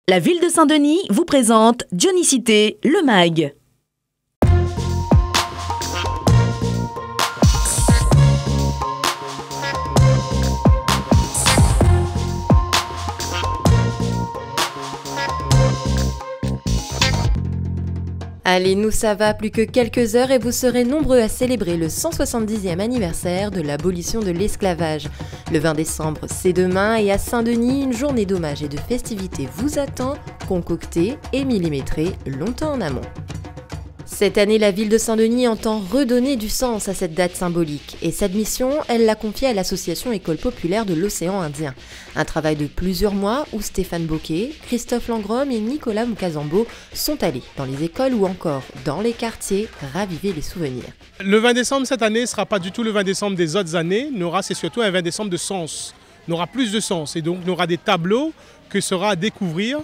La ville de Saint-Denis vous présente Dionicité, le MAG. Allez, nous ça va, plus que quelques heures et vous serez nombreux à célébrer le 170e anniversaire de l'abolition de l'esclavage. Le 20 décembre, c'est demain et à Saint-Denis, une journée d'hommage et de festivités vous attend, concoctée et millimétrée longtemps en amont. Cette année, la ville de Saint-Denis entend redonner du sens à cette date symbolique et cette mission, elle l'a confiée à l'association École populaire de l'océan Indien. Un travail de plusieurs mois où Stéphane Bocquet, Christophe Langrom et Nicolas Mukazambo sont allés dans les écoles ou encore dans les quartiers raviver les souvenirs. Le 20 décembre cette année ne sera pas du tout le 20 décembre des autres années, c'est surtout un 20 décembre de sens. On aura plus de sens et donc on aura des tableaux que sera à découvrir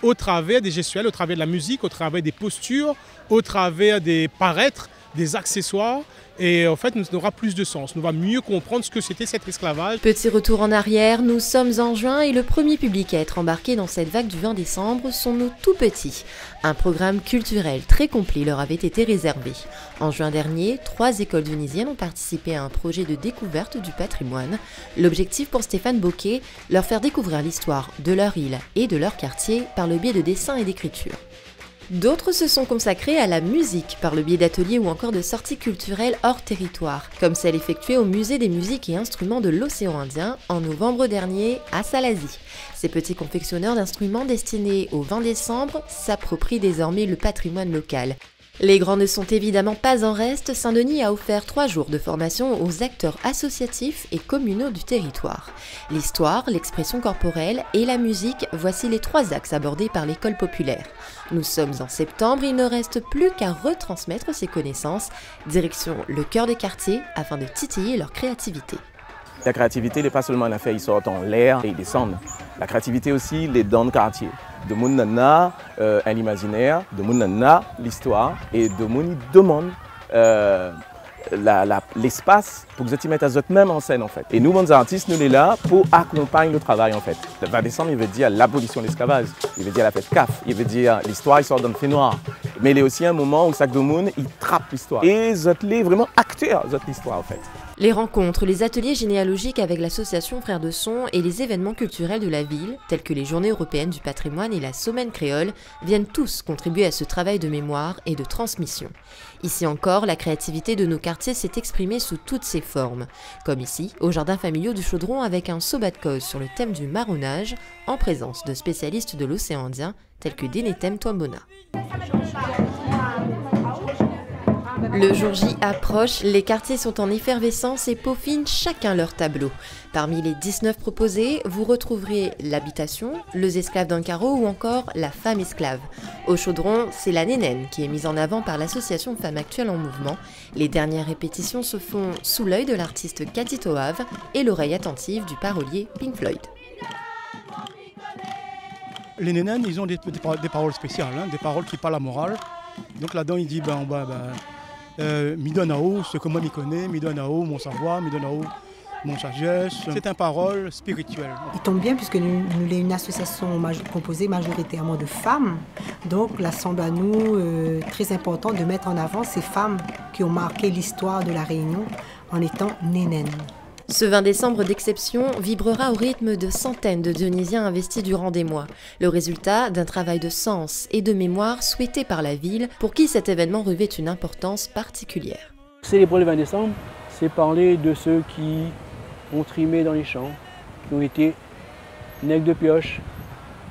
au travers des gestuels, au travers de la musique, au travers des postures, au travers des paraîtres, des accessoires. Et en fait, on aura plus de sens. On va mieux comprendre ce que c'était cet esclavage. Petit retour en arrière, nous sommes en juin et le premier public à être embarqué dans cette vague du 20 décembre sont nos tout petits. Un programme culturel très complet leur avait été réservé. En juin dernier, 3 écoles dionysiennes ont participé à un projet de découverte du patrimoine. L'objectif pour Stéphane Bocquet, leur faire découvrir l'histoire de leur île et de leur quartier par le biais de dessins et d'écriture. D'autres se sont consacrés à la musique par le biais d'ateliers ou encore de sorties culturelles hors territoire, comme celle effectuée au Musée des musiques et instruments de l'océan Indien en novembre dernier à Salazie. Ces petits confectionneurs d'instruments destinés au 20 décembre s'approprient désormais le patrimoine local. Les grands ne sont évidemment pas en reste, Saint-Denis a offert 3 jours de formation aux acteurs associatifs et communaux du territoire. L'histoire, l'expression corporelle et la musique, voici les 3 axes abordés par l'école populaire. Nous sommes en septembre, il ne reste plus qu'à retransmettre ces connaissances. Direction le cœur des quartiers afin de titiller leur créativité. La créativité n'est pas seulement un affaire, ils sortent en l'air et ils descendent. La créativité aussi, les dans le quartier. De mon nana, un imaginaire, de mon nana, l'histoire, et de mon demande l'espace pour que vous mettez à vous même en scène en fait. Et nous, bons artistes, nous sommes là pour accompagner le travail en fait. Le 20 décembre, il veut dire l'abolition de l'esclavage, il veut dire la fête CAF, il veut dire l'histoire, il sort dans le fait noir. Mais il est aussi un moment où chaque monde, il trappe l'histoire. Et vous êtes vraiment acteurs de l'histoire en fait. Les rencontres, les ateliers généalogiques avec l'association Frères de Son et les événements culturels de la ville, tels que les Journées européennes du patrimoine et la Semaine créole, viennent tous contribuer à ce travail de mémoire et de transmission. Ici encore, la créativité de nos quartiers s'est exprimée sous toutes ses formes, comme ici, au jardin familial du Chaudron avec un sobat de cause sur le thème du marronnage, en présence de spécialistes de l'océan Indien, tels que Denetem Twambona. Le jour J approche, les quartiers sont en effervescence et peaufinent chacun leur tableau. Parmi les 19 proposés, vous retrouverez l'habitation, les esclaves d'un carreau ou encore la femme esclave. Au Chaudron, c'est la nénène qui est mise en avant par l'association Femmes Actuelles en Mouvement. Les dernières répétitions se font sous l'œil de l'artiste Cathy Toave et l'oreille attentive du parolier Pink Floyd. Les nénènes, ils ont des paroles spéciales, des paroles qui parlent à la morale. Donc là-dedans, il dit Midonao, ce que moi m'y connais, Midonao, mon savoir, Midonao, mon sagesse. C'est une parole spirituelle. Il tombe bien puisque nous sommes une association composée majoritairement de femmes. Donc, il semble à nous très important de mettre en avant ces femmes qui ont marqué l'histoire de la Réunion en étant nénènes. Ce 20 décembre d'exception vibrera au rythme de centaines de Dionysiens investis durant des mois. Le résultat d'un travail de sens et de mémoire souhaité par la ville pour qui cet événement revêt une importance particulière. Célébrer le 20 décembre, c'est parler de ceux qui ont trimé dans les champs, qui ont été nègres de pioche,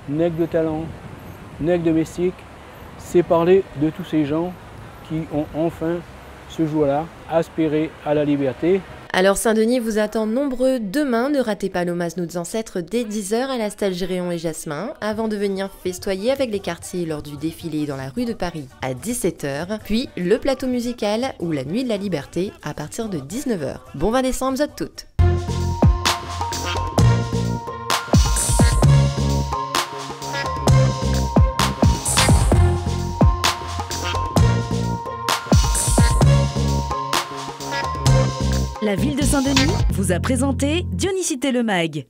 nègres de talent, nègres domestiques. C'est parler de tous ces gens qui ont enfin, ce jour-là, aspiré à la liberté. Alors Saint-Denis vous attend nombreux demain, ne ratez pas l'hommage nos ancêtres dès 10h à la Stèle Géréon et Jasmin, avant de venir festoyer avec les quartiers lors du défilé dans la rue de Paris à 17h, puis le plateau musical ou la nuit de la liberté à partir de 19h. Bon 20 décembre à toutes! La ville de Saint-Denis vous a présenté Dionicité, le MAG.